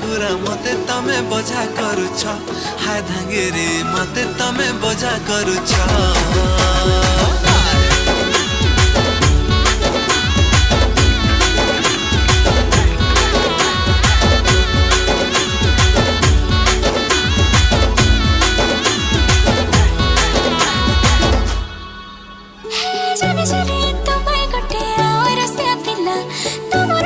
गुरा मते तमे बजा करूछ हाय धांगेरे मते तमे बजा करूछ जाने जाने तुम्हें गोटे और से पिला तुमर